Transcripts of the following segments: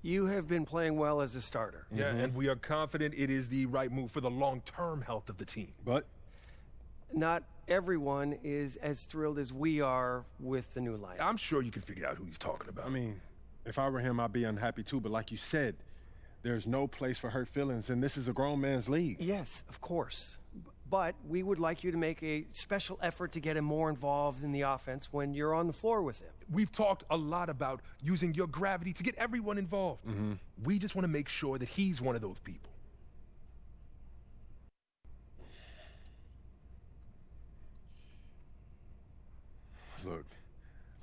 You have been playing well as a starter. Yeah, and we are confident it is the right move for the long-term health of the team. But not everyone is as thrilled as we are with the new lineup. I'm sure you can figure out who he's talking about. I mean, if I were him, I'd be unhappy too. But like you said, there's no place for hurt feelings, and this is a grown man's league. Yes, of course. But we would like you to make a special effort to get him more involved in the offense when you're on the floor with him. We've talked a lot about using your gravity to get everyone involved. We just want to make sure that he's one of those people. Look,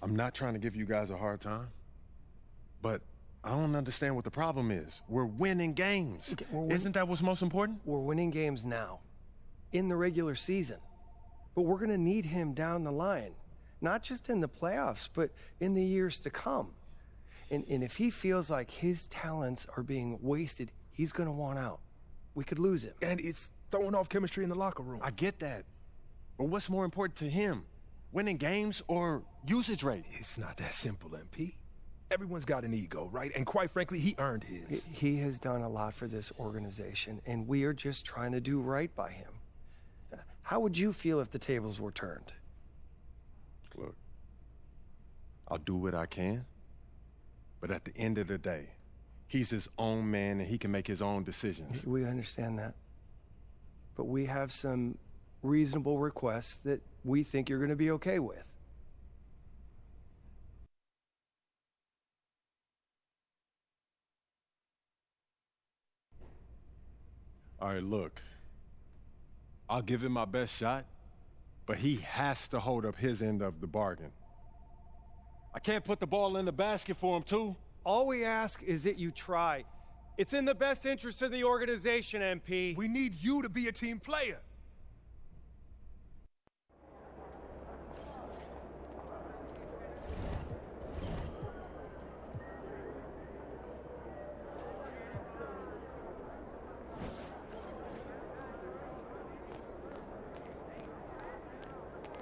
I'm not trying to give you guys a hard time, but I don't understand what the problem is. We're winning games. Okay, Isn't that what's most important? We're winning games now, in the regular season. But we're going to need him down the line, not just in the playoffs, but in the years to come. And if he feels like his talents are being wasted, he's going to want out. We could lose him. And it's throwing off chemistry in the locker room. I get that. But what's more important to him? Winning games or usage rate? It's not that simple, MP. Everyone's got an ego, right? And quite frankly, he earned his. He has done a lot for this organization, and we are just trying to do right by him. How would you feel if the tables were turned? Look, I'll do what I can, but at the end of the day, he's his own man and he can make his own decisions. We understand that. But we have some reasonable requests that we think you're going to be okay with. All right, look, I'll give him my best shot, but he has to hold up his end of the bargain. I can't put the ball in the basket for him, too. All we ask is that you try. It's in the best interest of the organization, MP. We need you to be a team player.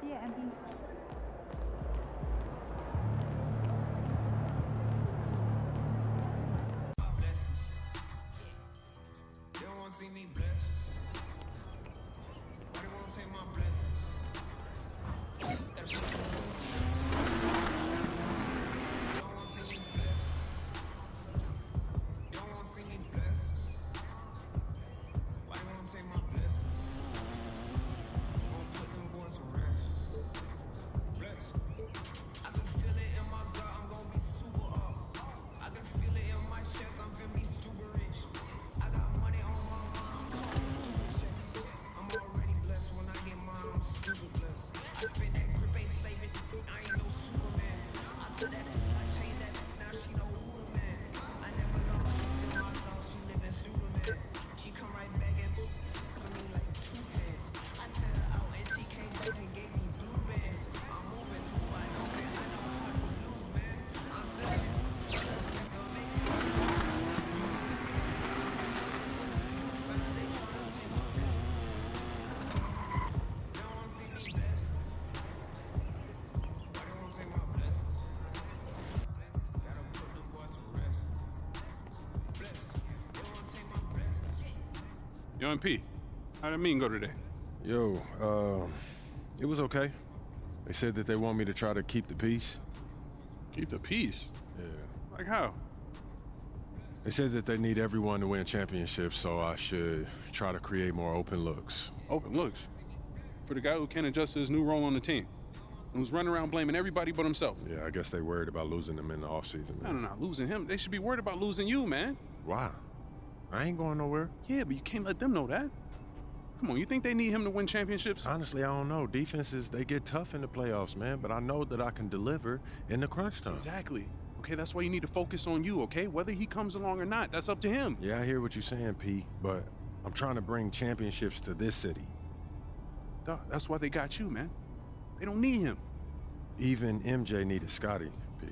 Yeah, MP. They don't want to see me blessed. Why they won't take my blessings? They don't want to see me blessed. They don't want to see me blessed. Why they won't take my blessings? Won't put them boys to rest. Blessed. I can feel it in my gut, I'm gonna be super up. I can feel it in my chest, I'm gonna be stupid rich. I got money on my mind, I'm calling stupid checks. I'm already blessed when I get mine, I'm stupid blessed. I spit that grip, ain't saving, I ain't no Superman. I took that, I changed that, now she know who the man. I never lost, she still my soul, she living through the man. She come right back and for me like two hands. I sent her out and she came back and gave me blue bands. I'm moving smooth, I know how to lose, man. I'm still Yo, MP, how'd that meeting go today? Yo, it was okay. They said that they want me to try to keep the peace. Keep the peace? Yeah. Like how? They said that they need everyone to win championships, so I should try to create more open looks. Open looks. For the guy who can't adjust to his new role on the team. And was running around blaming everybody but himself. Yeah, I guess they worried about losing them in the offseason. No, losing him. They should be worried about losing you, man. Why? I ain't going nowhere. Yeah, but you can't let them know that. Come on, you think they need him to win championships? Honestly, I don't know. Defenses, they get tough in the playoffs, man, but I know that I can deliver in the crunch time. Exactly. Okay, that's why you need to focus on you, okay? Whether he comes along or not, that's up to him. Yeah, I hear what you're saying, P, but I'm trying to bring championships to this city. Duh, that's why they got you, man. They don't need him. Even MJ needed Scotty, P.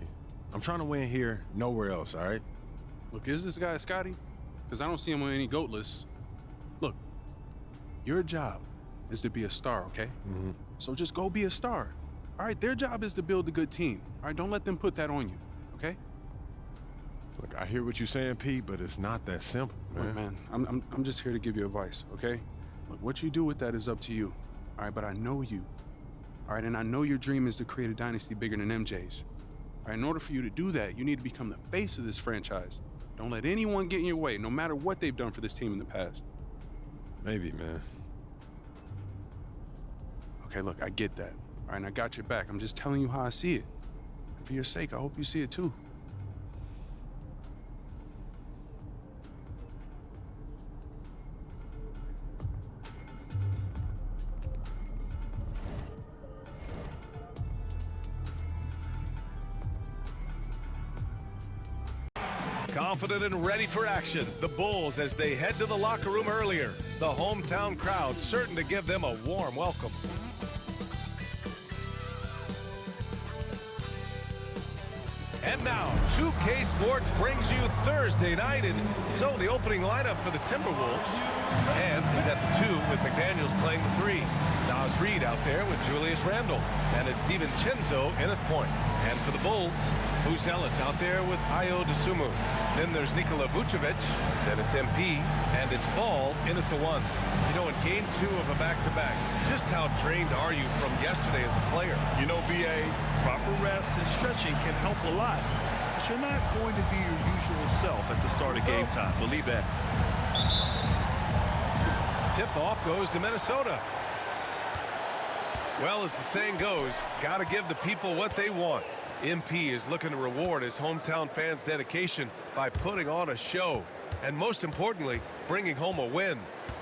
I'm trying to win here, nowhere else, all right? Look, is this guy Scotty? Because I don't see him on any GOAT lists. Look, your job is to be a star, okay? Mm-hmm. So just go be a star. All right, their job is to build a good team. All right, don't let them put that on you, okay? Look, I hear what you're saying, Pete, but it's not that simple, man. Look, man, I'm just here to give you advice, okay? Look, what you do with that is up to you. All right, but I know you. All right, and I know your dream is to create a dynasty bigger than MJ's. All right, in order for you to do that, you need to become the face of this franchise. Don't let anyone get in your way, no matter what they've done for this team in the past. Maybe, man. Okay, look, I get that. All right, and I got your back. I'm just telling you how I see it. And for your sake, I hope you see it too. Confident and ready for action, the Bulls as they head to the locker room earlier. The hometown crowd certain to give them a warm welcome. And now, 2K Sports brings you Thursday night, and so the opening lineup for the Timberwolves. And is at the 2 with McDaniels playing the 3. Nas Reed out there with Julius Randle. And it's DiVincenzo in at point. And for the Bulls, Buzelis out there with Ayo Dosunmu. Then there's Nikola Vucevic. Then it's MP. And it's Ball in at the 1. You know, in game 2 of a back-to-back, just how drained are you from yesterday as a player? You know, BA, proper rest and stretching can help a lot. But you're not going to be your usual self at the start of game time. Believe that. Tip-off goes to Minnesota. Well, as the saying goes, gotta give the people what they want. MP is looking to reward his hometown fans' dedication by putting on a show. And most importantly, bringing home a win.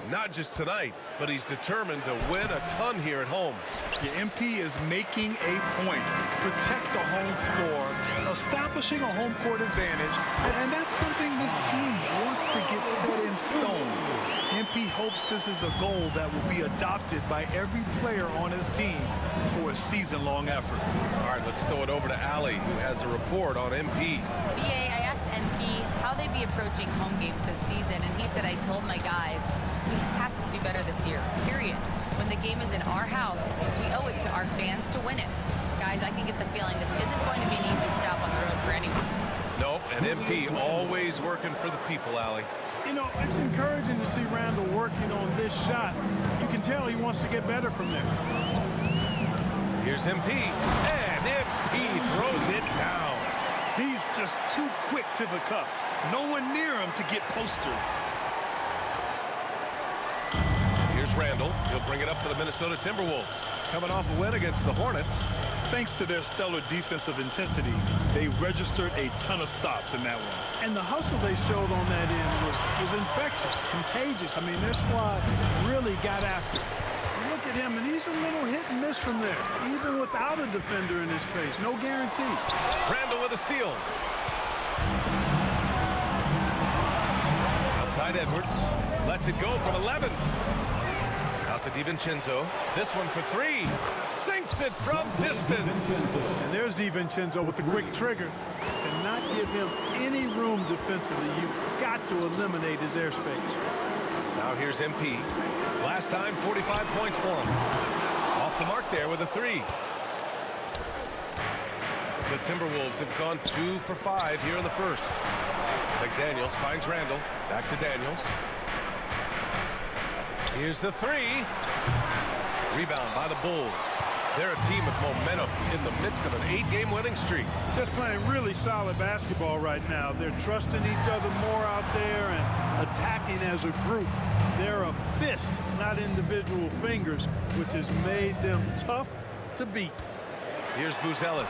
Not just tonight, but he's determined to win a ton here at home. The MP is making a point. Protect the home floor, establishing a home court advantage, and that's something this team wants to get set in stone. MP hopes this is a goal that will be adopted by every player on his team for a season-long effort. All right, let's throw it over to Allie, who has a report on MP. BA, I asked MP how they'd be approaching home games this season, and he said, I told my guys, we have to do better this year, period. When the game is in our house, we owe it to our fans to win it. Guys, I can get the feeling this isn't going to be an easy stop on the road for anyone. Nope, and MP always working for the people, Allie. You know, it's encouraging to see Randle working on this shot. You can tell he wants to get better from there. Here's MP, and MP throws it down. He's just too quick to the cup. No one near him to get postered. Here's Randle. He'll bring it up for the Minnesota Timberwolves. Coming off a win against the Hornets. Thanks to their stellar defensive intensity, they registered a ton of stops in that one. And the hustle they showed on that end was infectious, contagious. I mean, their squad really got after it. You look at him, and he's a little hit and miss from there, even without a defender in his face. No guarantee. Randle with a steal. Outside Edwards. Lets it go from 11. Out to DiVincenzo. This one for 3. Sinks it from distance. And there's DiVincenzo with the quick trigger. Cannot give him any room defensively. You've got to eliminate his airspace. Now here's MP. Last time, 45 points for him. Off the mark there with a 3. The Timberwolves have gone 2 for 5 here in the first. McDaniels finds Randle. Back to Daniels. Here's the 3. Rebound by the Bulls. They're a team with momentum in the midst of an 8-game winning streak. Just playing really solid basketball right now. They're trusting each other more out there and attacking as a group. They're a fist, not individual fingers, which has made them tough to beat. Here's Buzelis.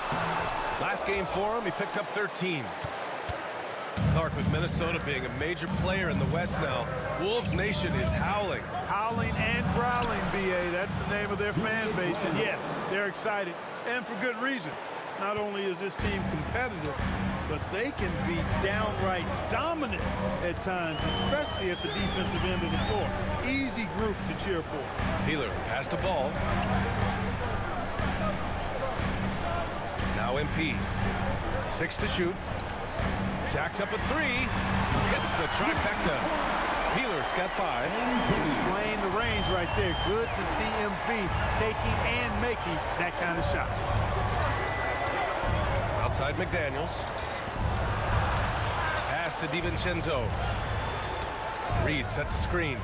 Last game for him, he picked up 13. Clark with Minnesota being a major player in the West now. Wolves Nation is howling. Howling and growling, BA. That's the name of their fan base. And yeah, they're excited. And for good reason. Not only is this team competitive, but they can be downright dominant at times, especially at the defensive end of the floor. Easy group to cheer for. Peeler passed a ball. Now MP. 6 to shoot. Jacks up a 3. Hits the trifecta. Peeler's got 5. Displaying the range right there. Good to see MP taking and making that kind of shot. Outside McDaniels. to DiVincenzo. Reed sets a screen.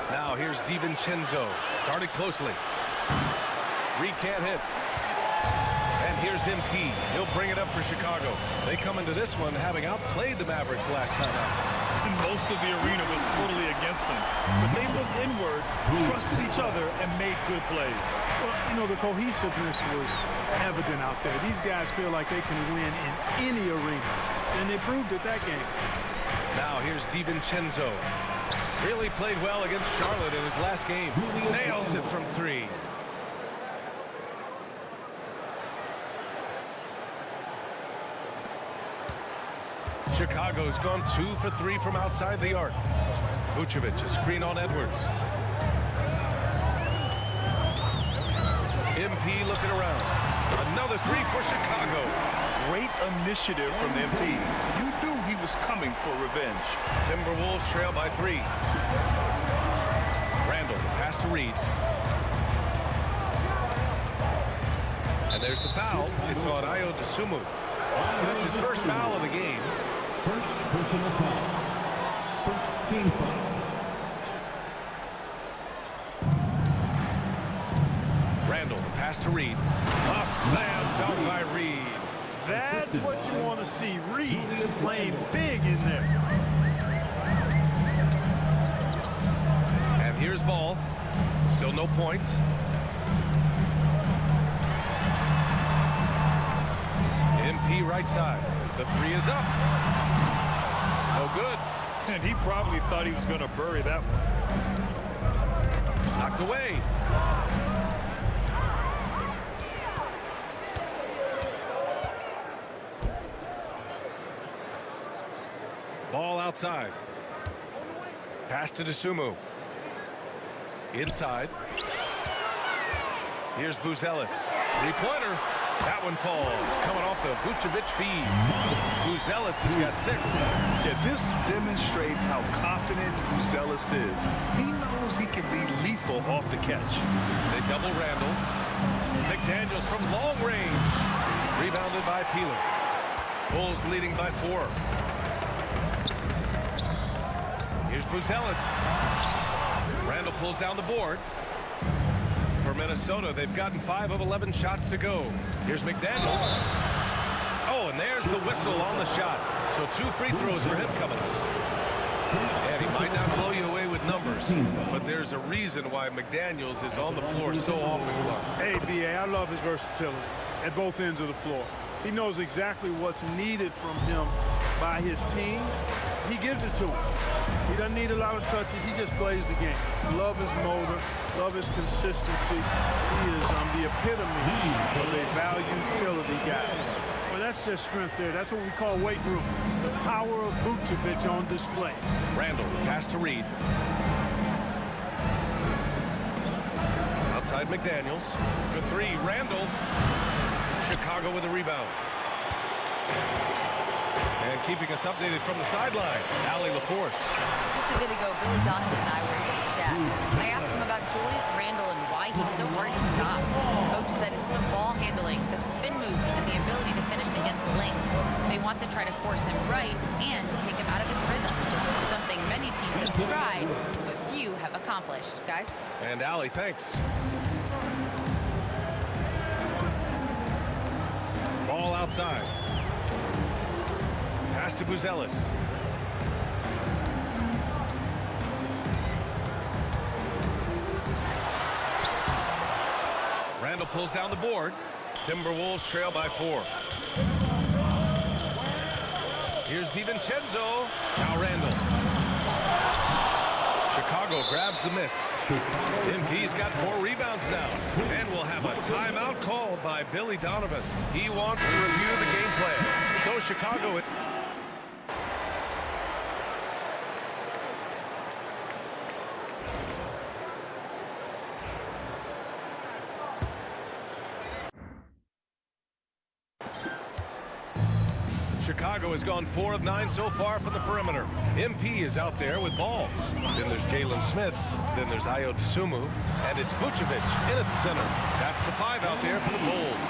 Now here's DiVincenzo, guarded closely. Reed can't hit. And here's MP. He'll bring it up for Chicago. They come into this one having outplayed the Mavericks last time out. And most of the arena was totally against them. But they looked inward, trusted each other, and made good plays. Well, you know, the cohesiveness was evident out there. These guys feel like they can win in any arena, and they proved it that game. Now here's DiVincenzo. Really played well against Charlotte in his last game. Nails it from 3. Chicago's gone 2 for 3 from outside the arc. Vucevic, a screen on Edwards. MP looking around. Another 3 for Chicago. Great initiative from MP. You knew he was coming for revenge. Timberwolves trail by 3. Randall, pass to Reed. And there's the foul. It's on Ayo Dosunmu. That's his first foul of the game. First personal foul. First team foul. Randall, the pass to Reed. A slam dunk by Reed. That's what you want to see. Reed playing big in there. And here's Ball. Still no points. MP right side. The 3 is up. No good. And he probably thought he was going to bury that one. Knocked away. Ball outside. Pass to Dosunmu. Inside. Here's Buzelis. 3-pointer. That one falls. Coming off the Vucevic feed. Buzelis has got 6. Yeah, this demonstrates how confident Buzelis is. He knows he can be lethal off the catch. They double Randall. McDaniels from long range. Rebounded by Peeler. Bulls leading by 4. Here's Buzelis. Randall pulls down the board. For Minnesota, they've gotten 5 of 11 shots to go. Here's McDaniels. Oh, and there's the whistle on the shot. So 2 free throws for him coming up. And he might not blow you away with numbers, but there's a reason why McDaniels is on the floor so often, Clark. Hey, B.A., I love his versatility at both ends of the floor. He knows exactly what's needed from him by his team. He gives it to him. He doesn't need a lot of touches. He just plays the game. Love his motor. Love his consistency. He is the epitome of a value-utility guy. Well, that's just strength there. That's what we call weight room. The power of Vucevic on display. Randall, pass to Reed. Outside McDaniels. For 3, Randall. Chicago with a rebound. And keeping us updated from the sideline, Allie LaForce. Just a bit ago, Billy Donovan and I were in the chat. I asked him about Julius Randle and why he's so hard to stop. Coach said it's the ball handling, the spin moves, and the ability to finish against length. They want to try to force him right and to take him out of his rhythm. Something many teams have tried, but few have accomplished. Guys? And Allie, thanks. Ball outside. Pass to Buzelis. Randall pulls down the board. Timberwolves trail by 4. Here's DiVincenzo. Now Randall. Chicago grabs the miss. MP's got 4 rebounds now. And we'll have a timeout called by Billy Donovan. He wants to review the game plan. So Chicago... Chicago has gone 4 of 9 so far from the perimeter. MP is out there with Ball. Then there's Jalen Smith. Then there's Ayo Dosunmu. And it's Vucevic in at the center. That's the 5 out there for the Bulls.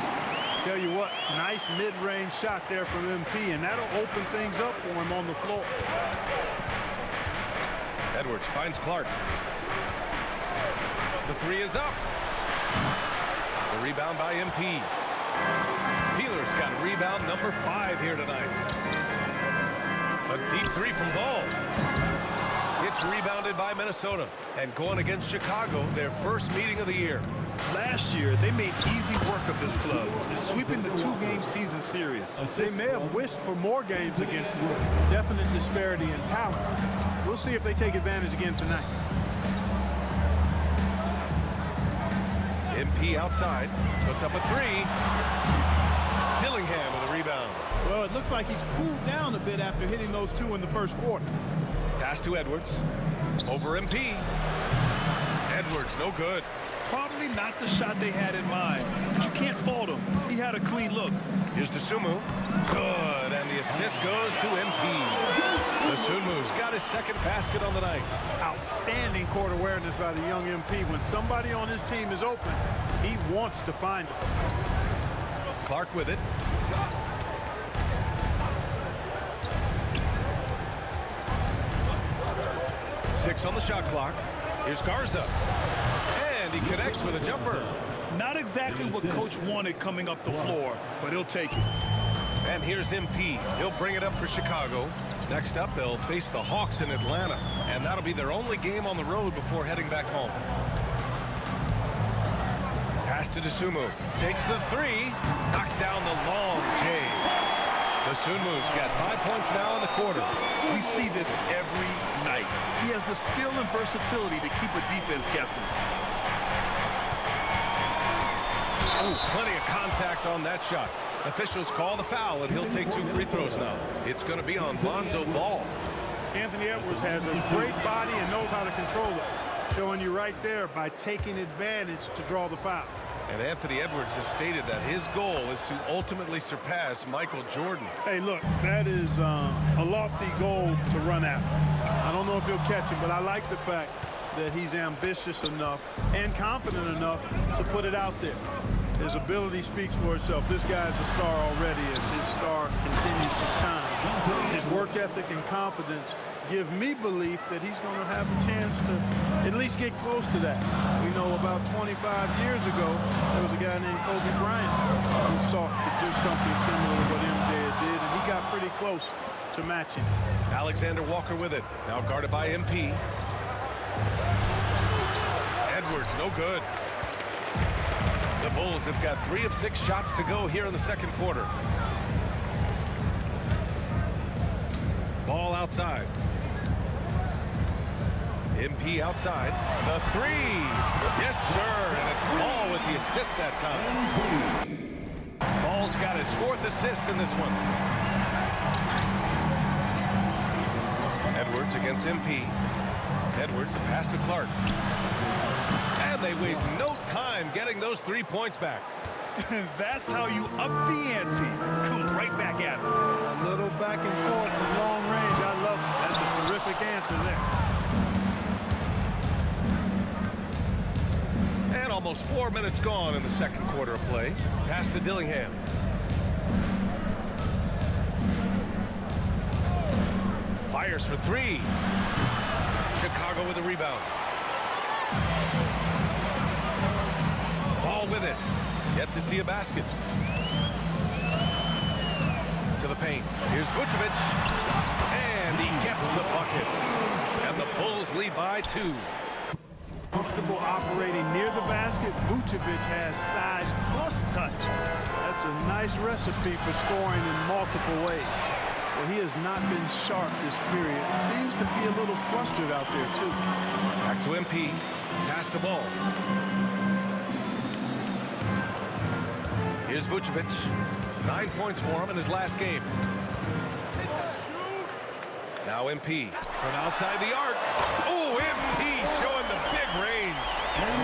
Tell you what, nice mid-range shot there from MP, and that'll open things up for him on the floor. Edwards finds Clark. The three is up. The rebound by MP. Peeler's got rebound number 5 here tonight. A deep three from Ball. It's rebounded by Minnesota. And going against Chicago, their first meeting of the year. Last year, they made easy work of this club, sweeping the 2-game season series. They may have wished for more games against them. Definite disparity in talent. We'll see if they take advantage again tonight. MP outside, puts up a three. Dillingham with a rebound. Well, it looks like he's cooled down a bit after hitting those 2 in the first quarter. Pass to Edwards. Over MP. Edwards, no good. Probably not the shot they had in mind, but you can't fault him. He had a clean look. Here's Dosunmu. Good, and the assist goes to MP. Dosunmu's got his second basket on the night. Outstanding court awareness by the young MP. When somebody on his team is open, he wants to find it. Clark with it. Six on the shot clock. Here's Garza. And he connects with a jumper. Not exactly what Coach wanted coming up the floor, but he'll take it. And here's MP. He'll bring it up for Chicago. Next up, they'll face the Hawks in Atlanta. And that'll be their only game on the road before heading back home. Pass to Dosunmu. Takes the three. Knocks down the long J. Dosunmu's got 5 points now in the quarter. We see this every night. He has the skill and versatility to keep a defense guessing. Oh, plenty of contact on that shot. Officials call the foul, and he'll take 2 free throws now. It's going to be on Lonzo Ball. Anthony Edwards has a great body and knows how to control it. Showing you right there by taking advantage to draw the foul. And Anthony Edwards has stated that his goal is to ultimately surpass Michael Jordan. Hey, look, that is a lofty goal to run after. I don't know if he'll catch it, but I like the fact that he's ambitious enough and confident enough to put it out there. His ability speaks for itself. This guy's a star already, and his star continues to shine. His work ethic and confidence give me belief that he's going to have a chance to at least get close to that. We know about 25 years ago, there was a guy named Kobe Bryant who sought to do something similar to what MJ did, and he got pretty close to matching. Alexander Walker with it. Now guarded by MP. Edwards, no good. The Bulls have got 3 of 6 shots to go here in the second quarter. Ball outside. MP outside. The three. Yes, sir. And it's Ball with the assist that time. Ball's got his 4th assist in this one. Edwards against MP. Edwards, the pass to Clark. And they waste no time getting those 3 points back. That's how you up the ante. Come right back at it. A little back and forth from long range. I love it. That's a terrific answer there. And almost 4 minutes gone in the second quarter of play. Pass to Dillingham. Fires for 3. Chicago with a rebound. Ball with it. Yet to see a basket. To the paint. Here's Vucevic. And he gets the bucket. And the Bulls lead by 2. Comfortable operating near the basket. Vucevic has size plus touch. That's a nice recipe for scoring in multiple ways. Well, he has not been sharp this period. Seems to be a little flustered out there, too. Back to MP. Pass to Ball. Here's Vucevic. 9 points for him in his last game. Now MP from outside the arc. Oh, MP showing the big range.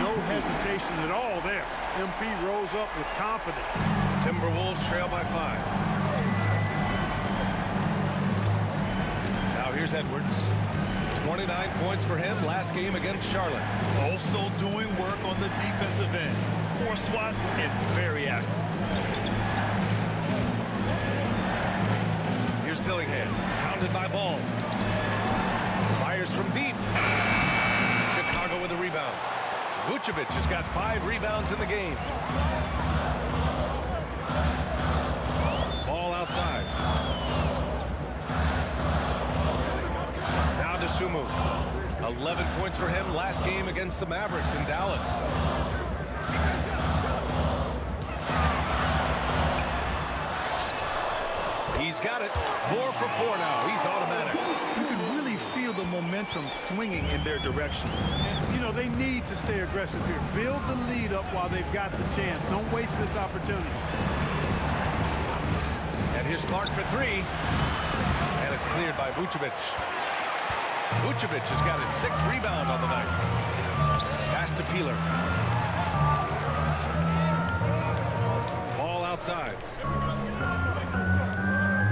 No hesitation at all there. MP rolls up with confidence. Timberwolves trail by 5. Now here's Edwards. 29 points for him last game against Charlotte. Also doing work on the defensive end. 4 swats and very active. Dillingham, pounded by Ball. Fires from deep. Chicago with a rebound. Vucevic has got 5 rebounds in the game. Ball outside. Now to Sumu. 11 points for him last game against the Mavericks in Dallas. He's got it. 4 for 4 now. He's automatic. You can really feel the momentum swinging in their direction. You know, they need to stay aggressive here. Build the lead up while they've got the chance. Don't waste this opportunity. And here's Clark for 3. And it's cleared by Vucevic. Vucevic has got his 6th rebound on the night. Pass to Peeler. Ball outside.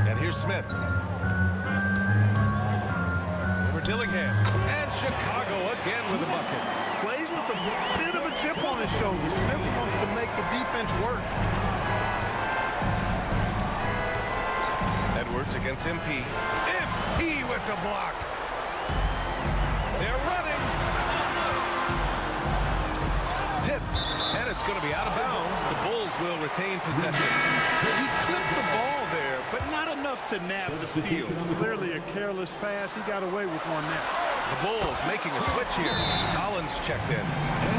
And here's Smith. Over Dillingham. And Chicago again with a bucket. Plays with a bit of a chip on his shoulder. Smith wants to make the defense work. Edwards against MP. MP with the block. They're running. Tipped. And it's going to be out of bounds. The Bulls will retain possession. He clipped the ball there, but not enough to nab the steal. Clearly a careless pass. He got away with one there. The Bulls making a switch here. Collins checked in.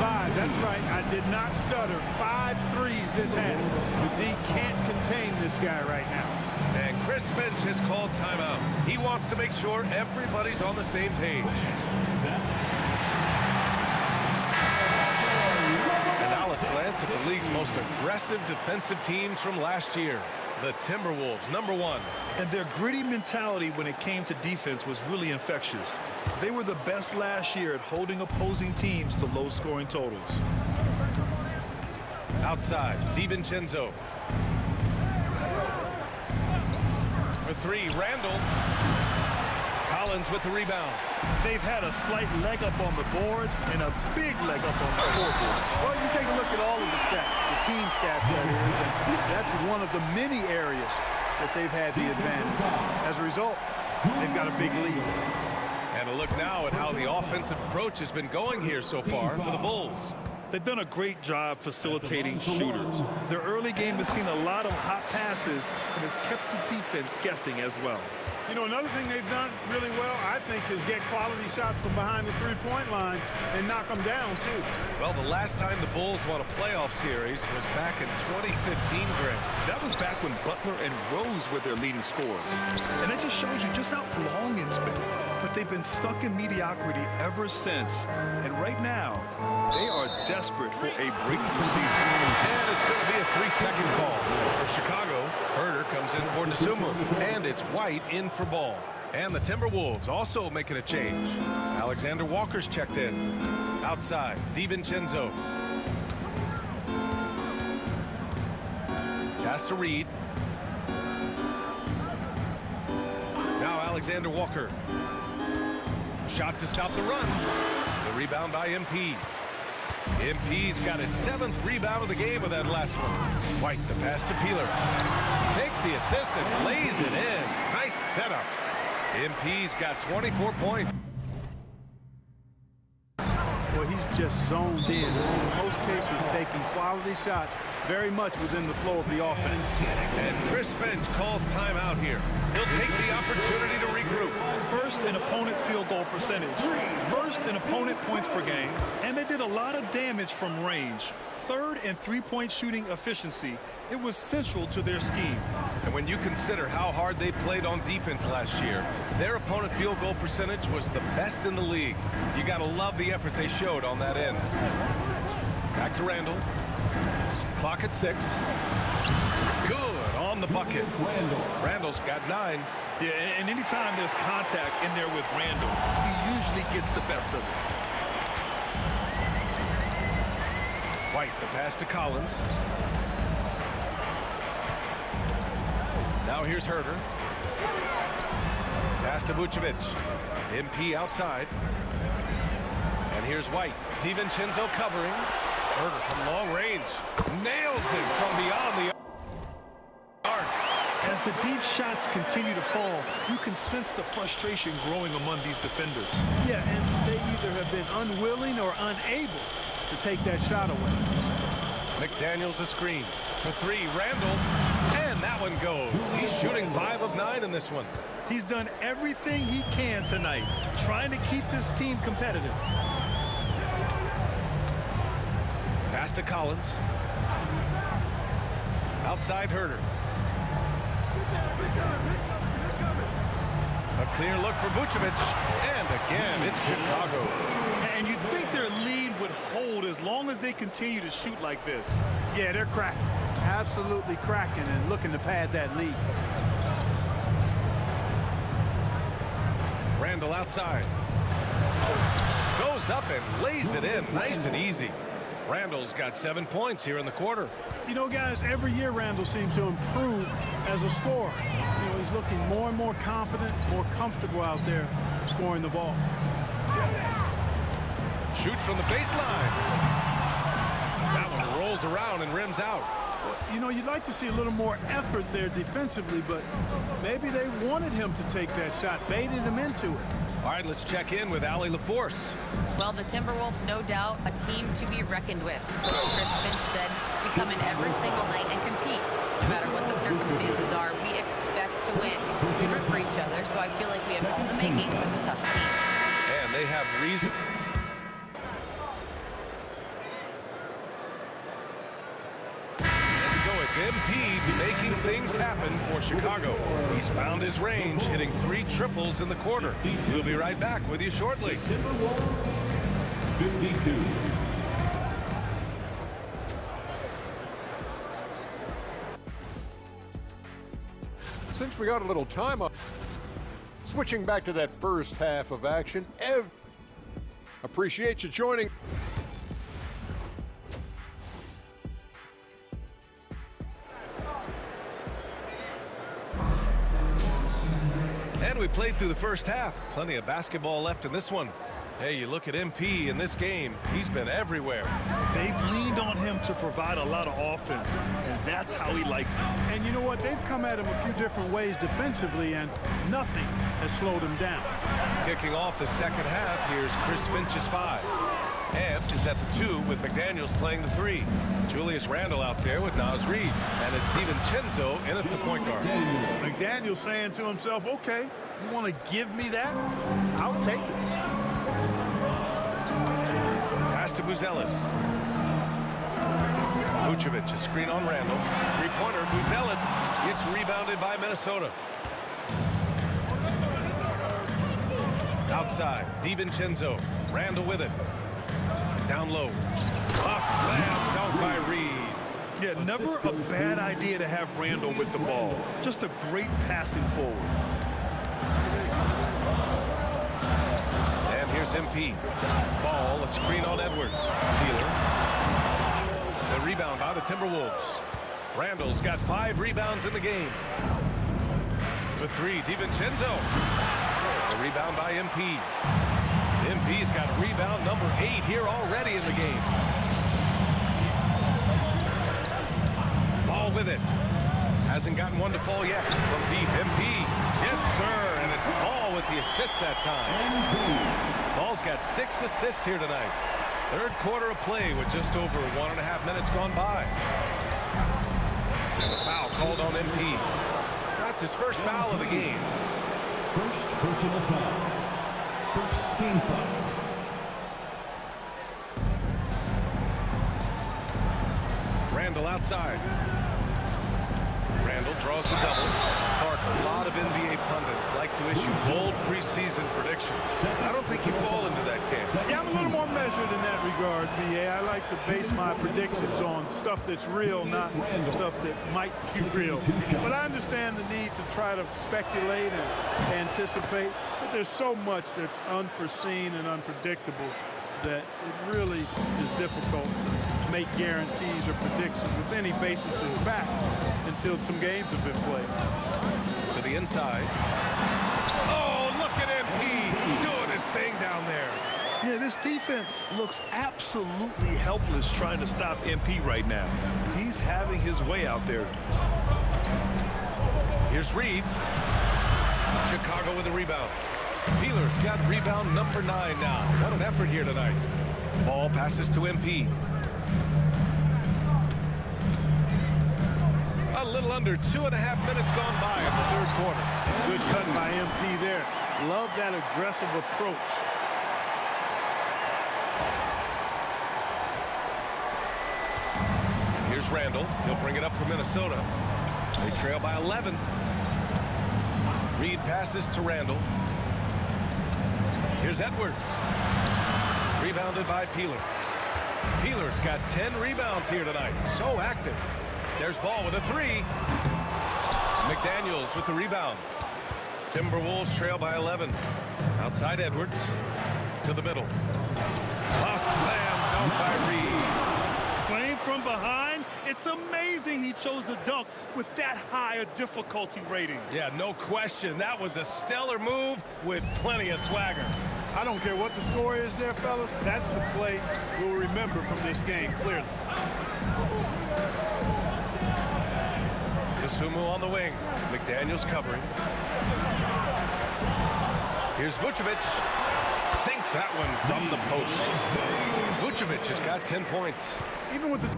5, that's right. I did not stutter. 5 threes this half. The D can't contain this guy right now. And Chris Finch has called timeout. He wants to make sure everybody's on the same page. And now let's glance at the league's most aggressive defensive teams from last year. The Timberwolves, #1. And their gritty mentality when it came to defense was really infectious. They were the best last year at holding opposing teams to low-scoring totals. Outside, DiVincenzo. For 3, Randall. Collins with the rebound. They've had a slight leg up on the boards and a big leg up on the scoreboard. Well, you take a look at all of the stats, the team stats that is, and that's one of the many areas that they've had the advantage. As a result, they've got a big lead. And a look now at how the offensive approach has been going here so far for the Bulls. They've done a great job facilitating shooters. Their early game has seen a lot of hot passes and has kept the defense guessing as well. You know, another thing they've done really well, I think, is get quality shots from behind the three-point line and knock them down, too. Well, the last time the Bulls won a playoff series was back in 2015, Greg. That was back when Butler and Rose were their leading scorers. And it just shows you just how long it's been. But they've been stuck in mediocrity ever since. And right now, they are desperate for a breakthrough season. And it's going to be a 3-second call. For Chicago, Herter comes in for Dosunmu. And it's White in for Ball. And the Timberwolves also making a change. Alexander Walker's checked in. Outside, DiVincenzo. Pass to Reed. Now Alexander Walker. Shot to stop the run. The rebound by MP. MP's got his 7th rebound of the game with that last one. White, the pass to Peeler. Takes the assist and lays it in. Nice setup. MP's got 24 points. Well, he's just zoned in. In most cases, taking quality shots very much within the flow of the offense. And Chris Finch calls timeout here. He'll take the opportunity to regroup. First in opponent field goal percentage. First in opponent points per game. And they did a lot of damage from range. Third in three-point shooting efficiency. It was central to their scheme. And when you consider how hard they played on defense last year, their opponent field goal percentage was the best in the league. You got to love the effort they showed on that end. Back to Randall. Clock at 6. Good on the bucket. Randall's got 9. Yeah, and anytime there's contact in there with Randall, he usually gets the best of it. White, the pass to Collins. Now here's Herter. Pass to Vucevic. MP outside. And here's White. DiVincenzo covering. Herter from long range. Nails it from beyond the arc. As the deep shots continue to fall, you can sense the frustration growing among these defenders. Yeah, and they either have been unwilling or unable to take that shot away. McDaniels a screen for three. Randall, and that one goes. He's shooting 5 of 9 in this one. He's done everything he can tonight, trying to keep this team competitive. Pass to Collins. Outside Herter. A clear look for Vucevic. And again, it's Chicago. And you'd think their lead would hold as long as they continue to shoot like this. Yeah, they're cracking. Absolutely cracking and looking to pad that lead. Randall outside. Goes up and lays it in. Nice and easy. Randall's got 7 points here in the quarter. You know, guys, every year Randall seems to improve as a scorer. You know, he's looking more and more confident, more comfortable out there scoring the ball. Shoot from the baseline. That one rolls around and rims out. You know, you'd like to see a little more effort there defensively, but maybe they wanted him to take that shot, baited him into it. All right, let's check in with Allie LaForce. Well, the Timberwolves, no doubt, a team to be reckoned with. Chris Finch said, we come in every single night and compete. No matter what the circumstances are, we expect to win. We root for each other, so I feel like we have all the makings of a tough team. And they have reason. And so it's MP making things happen for Chicago. He's found his range, hitting 3 triples in the quarter. We'll be right back with you shortly. 52. Since we got a little time up, switching back to that first half of action, appreciate you joining. And we played through the first half. Plenty of basketball left in this one. Hey, you look at MP in this game, he's been everywhere. They've leaned on him to provide a lot of offense, and that's how he likes it. And you know what? They've come at him a few different ways defensively, and nothing has slowed him down. Kicking off the second half, here's Chris Finch's 5. And is at the 2 with McDaniels playing the 3. Julius Randle out there with Naz Reid. And it's DiVincenzo in at the point guard. McDaniels saying to himself, okay, you want to give me that? I'll take it. Pass to Buzelis. Vucevic, a screen on Randle. 3-pointer, Buzelis. It's rebounded by Minnesota. Outside, DiVincenzo. Randle with it. Down low. A slam dunk by Reid. Yeah, never a bad idea to have Randle with the ball. Just a great passing forward. And here's MP. Ball, a screen on Edwards. Wheeler. The rebound by the Timberwolves. Randall's got 5 rebounds in the game. For 3, DiVincenzo. The rebound by MP. MP's got rebound number 8 here already in the game. Ball with it. Hasn't gotten one to fall yet. From deep, MP. Yes, sir. And it's Ball with the assist that time. Ball's got 6 assists here tonight. Third quarter of play with just over 1.5 minutes gone by. And the foul called on MP. That's his first foul of the game. First personal foul. First team foul. Randle outside. Randle draws the double. Clark, a lot of NBA pundits like to issue bold preseason predictions. I don't think you fall into that camp. Yeah, I'm a little more measured in that regard, BA. I like to base my predictions on stuff that's real, not stuff that might be real. But I understand the need to try to speculate and anticipate. But there's so much that's unforeseen and unpredictable that it really is difficult to make guarantees or predictions with any basis in fact until some games have been played. To the inside. Oh, look at MP doing his thing down there. Yeah, this defense looks absolutely helpless trying to stop MP right now. He's having his way out there. Here's Reed. Chicago with the rebound. Peeler's got rebound number 9 now. What an effort here tonight. Ball passes to MP. A little under 2.5 minutes gone by in the third quarter. Good cut by MP there. Love that aggressive approach. And here's Randall. He'll bring it up for Minnesota. They trail by 11. Reed passes to Randall. Here's Edwards. Rebounded by Peeler. Peeler's got 10 rebounds here tonight. So active. There's Ball with a 3. McDaniels with the rebound. Timberwolves trail by 11. Outside Edwards. To the middle. A slam dunk by Reed. Playing from behind, it's amazing he chose to dunk with that high a difficulty rating. Yeah, no question. That was a stellar move with plenty of swagger. I don't care what the score is there, fellas. That's the play we'll remember from this game, clearly. Dosunmu on the wing. McDaniels covering. Here's Vucevic. Sinks that one from the post. Vucevic has got 10 points. Even with the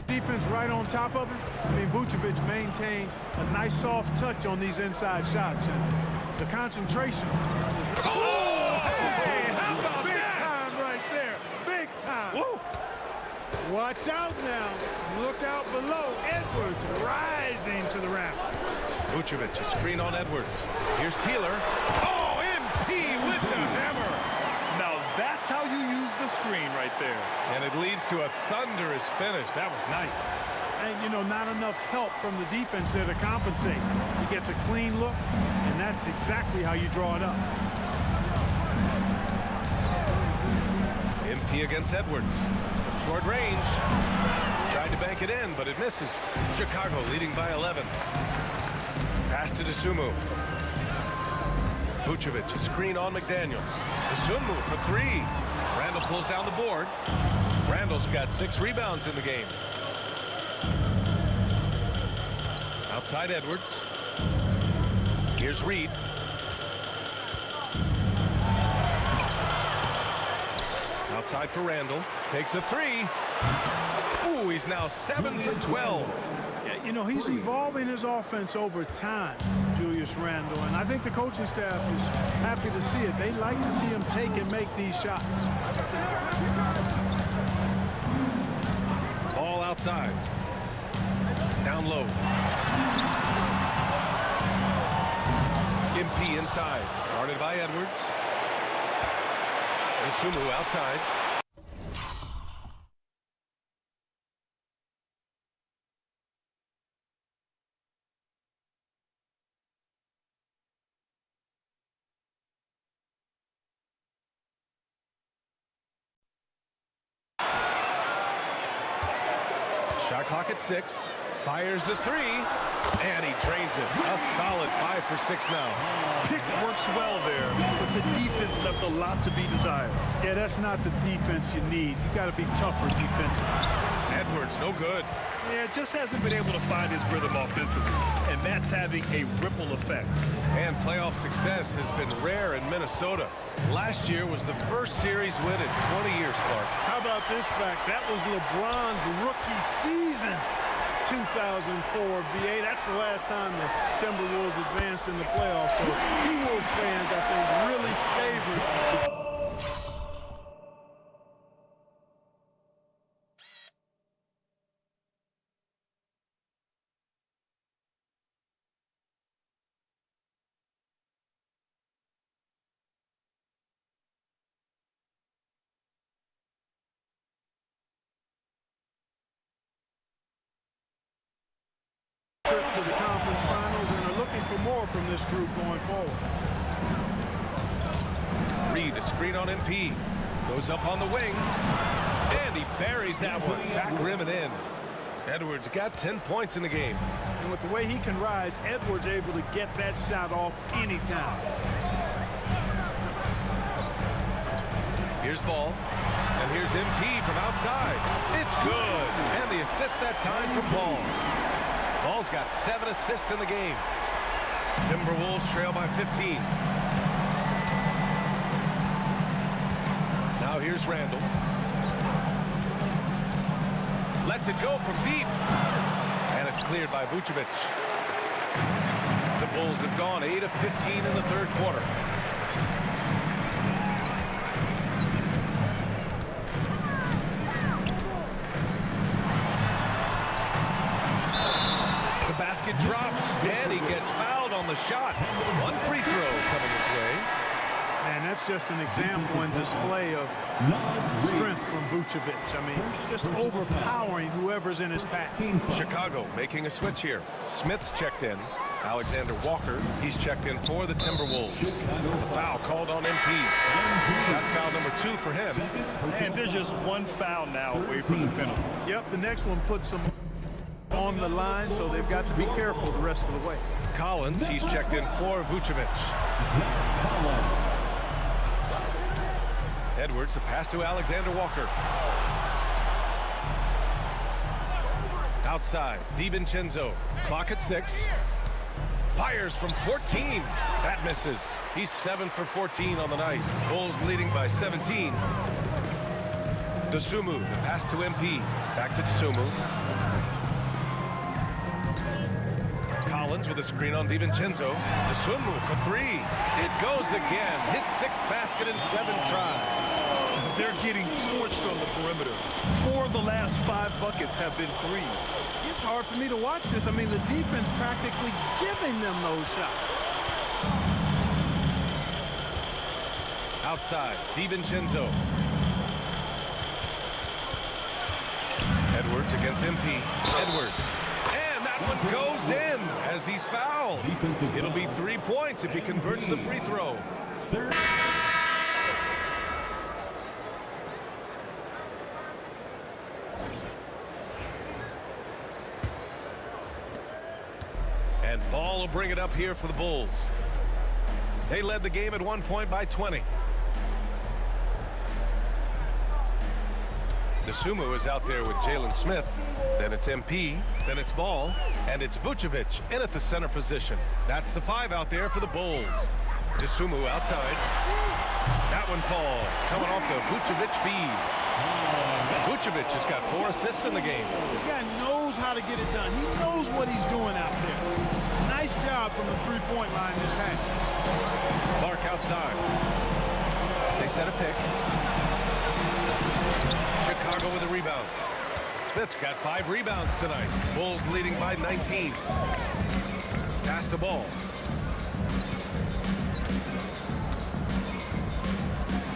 defense right on top of him, I mean, Vucevic maintains a nice soft touch on these inside shots. And the concentration is... Oh! Hey, how about big time right there? Big time. Woo. Watch out now. Look out below. Edwards rising to the rack. Vucevic, a screen on Edwards. Here's Peeler. Oh, MP with the hammer. Now that's how you use the screen right there. And it leads to a thunderous finish. That was nice. And, you know, not enough help from the defense there to compensate. He gets a clean look, and that's exactly how you draw it up. MP against Edwards. From short range. Tried to bank it in, but it misses. Chicago leading by 11. Pass to Dosunmu. Vucevic, a screen on McDaniels. Dosunmu for 3. Randall pulls down the board. Randall's got 6 rebounds in the game. Outside Edwards. Here's Reed. Outside for Randall. Takes a 3. Ooh, he's now 7 for 12. Yeah, you know, he's evolving his offense over time, Julius Randle, and I think the coaching staff is happy to see it. They like to see him take and make these shots. Ball outside. Down low. MP inside. Guarded by Edwards. Dosunmu outside. Shot clock at 6. Fires the 3. And he drains it. A solid 5 for 6 now. Pick works well there, but the defense left a lot to be desired. Yeah, that's not the defense you need. You got to be tougher defensively. Edwards, no good. Yeah, just hasn't been able to find his rhythm offensively, and that's having a ripple effect. And playoff success has been rare in Minnesota. Last year was the first series win in 20 years, Clark. How about this fact? That was LeBron's rookie season, 2004, BA. That's the last time the Timberwolves advanced in the playoffs. So T-Wolves fans, I think, really savored. To the conference finals and are looking for more from this group going forward. Reed, a screen on MP. Goes up on the wing. And he buries that one. Back rim and in. Edwards got 10 points in the game. And with the way he can rise, Edwards able to get that shot off anytime. Here's Ball. And here's MP from outside. It's good. And the assist that time from Ball. Ball's got 7 assists in the game. Timberwolves trail by 15. Now here's Randall. Lets it go from deep. And it's cleared by Vucevic. The Bulls have gone 8 of 15 in the third quarter. The basket drops, and he gets fouled on the shot. One free throw coming his way. And that's just an example and display of strength from Vucevic. I mean, just overpowering whoever's in his path. Chicago making a switch here. Smith's checked in. Alexander Walker, he's checked in for the Timberwolves. The foul called on MP. That's foul number 2 for him. And they're just one foul now away from the penalty. Yep, the next one puts them on the line, so they've got to be careful the rest of the way. Collins, he's checked in for Vucevic. Edwards, a pass to Alexander Walker. Outside, DiVincenzo. Clock at 6. Fires from 14. That misses. He's 7 for 14 on the night. Bulls leading by 17. Dosunmu, the pass to MP. Back to Dosunmu. Collins with a screen on DiVincenzo. Dosunmu for 3. It goes again. His 6th basket in 7 tries. They're getting torched on the perimeter. 4 of the last 5 buckets have been threes. It's hard for me to watch this. I mean, the defense practically giving them those shots. Outside, DiVincenzo. Edwards against MP. Edwards. And that one goes in as he's fouled. It'll be 3 points if he converts the free throw. And Ball will bring it up here for the Bulls. They led the game at 1 point by 20. Dosunmu is out there with Jalen Smith. Then it's MP. Then it's Ball. And it's Vucevic in at the center position. That's the 5 out there for the Bulls. Dosunmu outside. That one falls. Coming off the Vucevic feed. Vucevic has got 4 assists in the game. This guy knows how to get it done. He knows what he's doing out there. Nice job from the three-point line this half. Clark outside. They set a pick. Chicago with a rebound. Smith's got 5 rebounds tonight. Bulls leading by 19. Pass to Ball.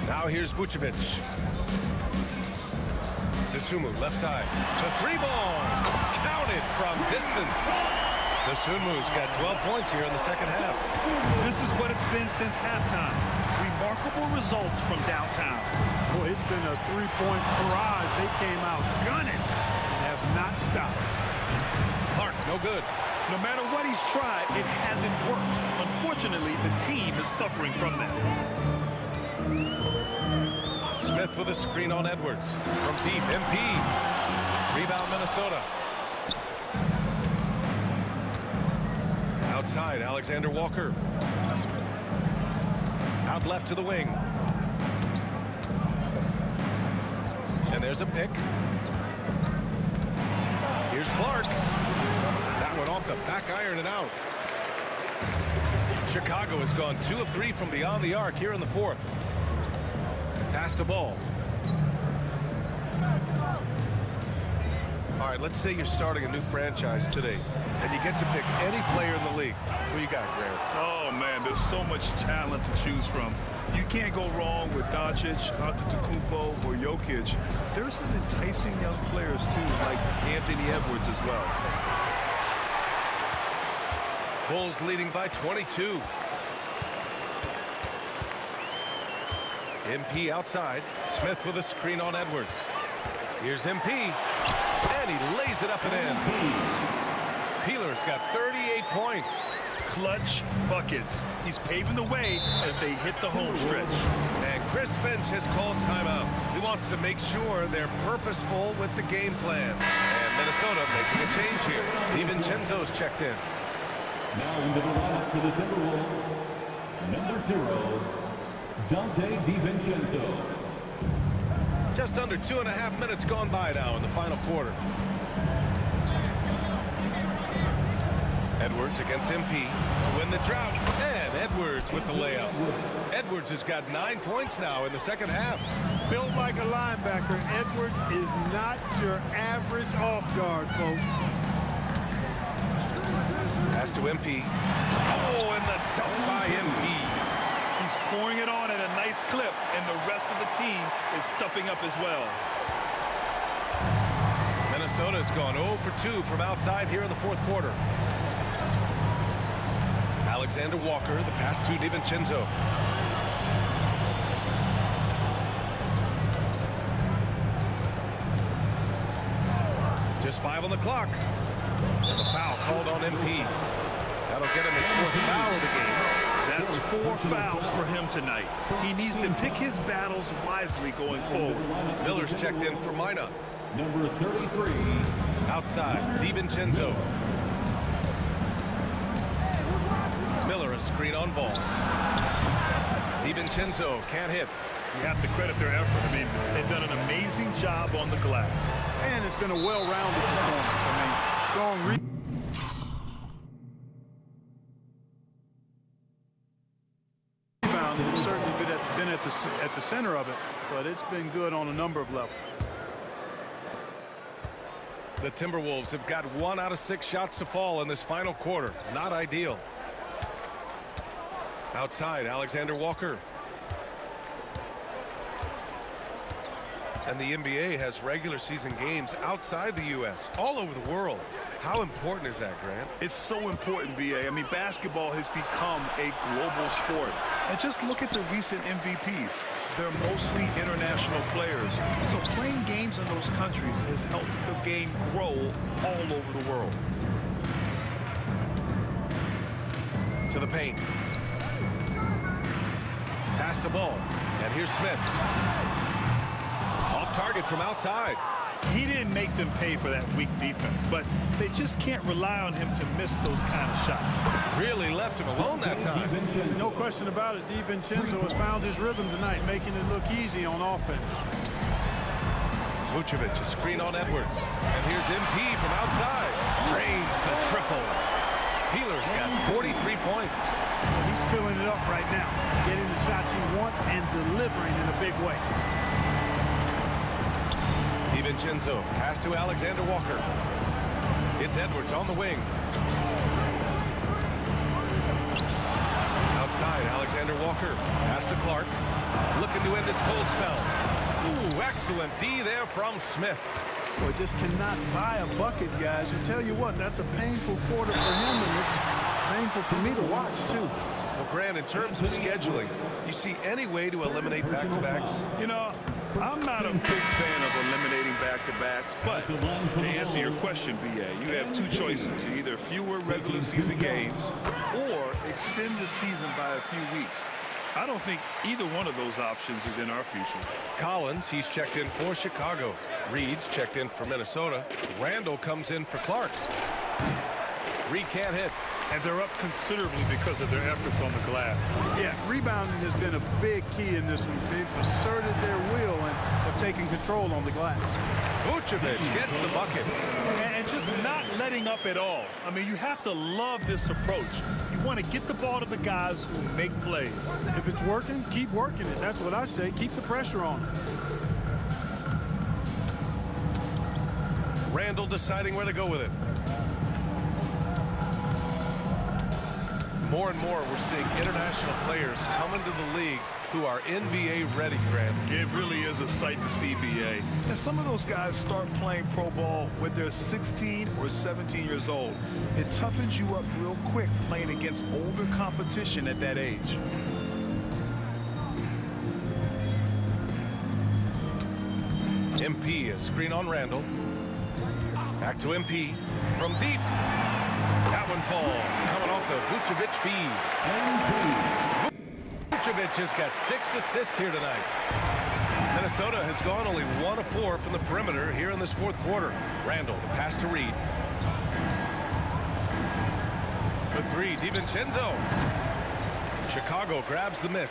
Now here's Vucevic. Dosunmu left side. The 3-ball. Counted from distance. Dosunmu's got 12 points here in the second half. This is what it's been since halftime. Remarkable results from downtown. Boy, it's been a three-point barrage. They came out gunning and have not stopped. Clark, no good. No matter what he's tried, it hasn't worked. Unfortunately, the team is suffering from that. Smith with a screen on Edwards. From deep, MP. Rebound, Minnesota. Outside, Alexander Walker. Out left to the wing. And there's a pick. Here's Clark. That one off the back iron and out. Chicago has gone 2 of 3 from beyond the arc here in the 4th. Pass to Ball. All right, let's say you're starting a new franchise today, and you get to pick any player in the league. Who you got, Grant? Oh, man, there's so much talent to choose from. You can't go wrong with Doncic, Antetokounmpo, or Jokic. There's some enticing young players, too, like Anthony Edwards as well. Bulls leading by 22. MP outside. Smith with a screen on Edwards. Here's MP. And he lays it up and in. Peeler's got 38 points. Clutch buckets. He's paving the way as they hit the home stretch. And Chris Finch has called timeout. He wants to make sure they're purposeful with the game plan. And Minnesota making a change here. DiVincenzo's checked in. Now into the lineup for the Timberwolves, number 0, Dante DiVincenzo. Just under 2.5 minutes gone by now in the final quarter. Edwards against MP to win the drought. And Edwards with the layup. Edwards has got 9 points now in the second half. Built like a linebacker, Edwards is not your average off guard, folks. Pass to MP. Oh, and the dunk by MP. He's pouring it on at a nice clip, and the rest of the team is stepping up as well. Minnesota's gone 0 for 2 from outside here in the fourth quarter. Alexander Walker, the pass to DiVincenzo. Just 5 on the clock. And the foul called on MP. That'll get him his 4th foul of the game. That's 4 fouls for him tonight. He needs to pick his battles wisely going forward. Miller's checked in for Minot. Number 33. Outside, DiVincenzo. Miller a screen on ball. DiVincenzo can't hit. You have to credit their effort. I mean, they've done an amazing job on the glass. And it's been a well-rounded performance. I mean, strong rebound. It's certainly been at the center of it, but it's been good on a number of levels. The Timberwolves have got 1 out of 6 shots to fall in this final quarter. Not ideal. Outside, Alexander Walker. And the NBA has regular season games outside the U.S., all over the world. How important is that, Grant? It's so important, B.A. I mean, basketball has become a global sport. And just look at the recent MVPs. They're mostly international players. So playing games in those countries has helped the game grow all over the world. To the paint. Pass the ball. And here's Smith. Off target from outside. He didn't make them pay for that weak defense, but they just can't rely on him to miss those kind of shots. Really left him alone that time. No question about it. DiVincenzo has found his rhythm tonight, making it look easy on offense. Vucevic, a screen on Edwards. And here's MP from outside. Drains the triple. Peeler's got 43 points. He's filling it up right now, getting the shots he wants and delivering in a big way. DiVincenzo, pass to Alexander Walker. It's Edwards on the wing. Outside, Alexander Walker. Pass to Clark. Looking to end this cold spell. Ooh, excellent D there from Smith. Boy, just cannot buy a bucket, guys. I tell you what, that's a painful quarter for him, and it's painful for me to watch, too. Well, Grant, in terms of scheduling, you see any way to eliminate back-to-backs? You know, I'm not a big fan of eliminating back-to-backs, but to answer your question, B.A., you have 2 choices. Either fewer regular season games or extend the season by a few weeks. I don't think either one of those options is in our future. Collins, he's checked in for Chicago. Reed's checked in for Minnesota. Randall comes in for Clark. Reed can't hit. And they're up considerably because of their efforts on the glass. Yeah, rebounding has been a big key in this one. They've asserted their will and have taken control on the glass. Vucevic gets the bucket. And just not letting up at all. I mean, you have to love this approach. You want to get the ball to the guys who make plays. If it's working, keep working it. That's what I say. Keep the pressure on. Randall deciding where to go with it. More and more, we're seeing international players come into the league who are NBA ready, Grant. It really is a sight to see, B.A. And some of those guys start playing pro ball when they're 16 or 17 years old. It toughens you up real quick playing against older competition at that age. MP, a screen on Randall. Back to MP from deep. That one falls, coming off the Vucevic feed. Vucevic has got 6 assists here tonight. Minnesota has gone only 1 of 4 from the perimeter here in this fourth quarter. Randall, the pass to Reed. three. DiVincenzo. Chicago grabs the miss.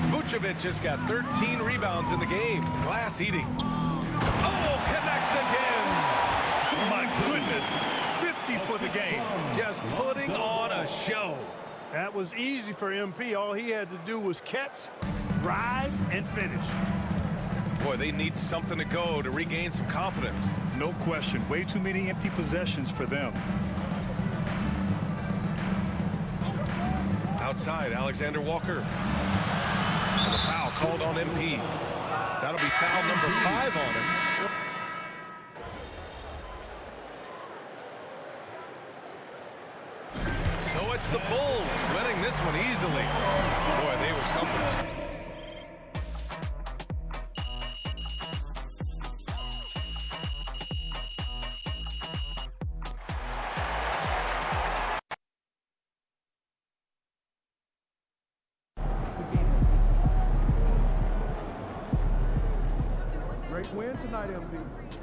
Vucevic just got 13 rebounds in the game. Glass eating. Oh, connects again. My goodness, 50 for the game. Just putting on a show. That was easy for MP. All he had to do was catch, rise, and finish. Boy, they need something to go to regain some confidence. No question. Way too many empty possessions for them. Outside, Alexander Walker. And the foul called on MP. That'll be foul number 5 on him. So it's the Bulls winning this one easily. Boy, they were something. Great win tonight, MB.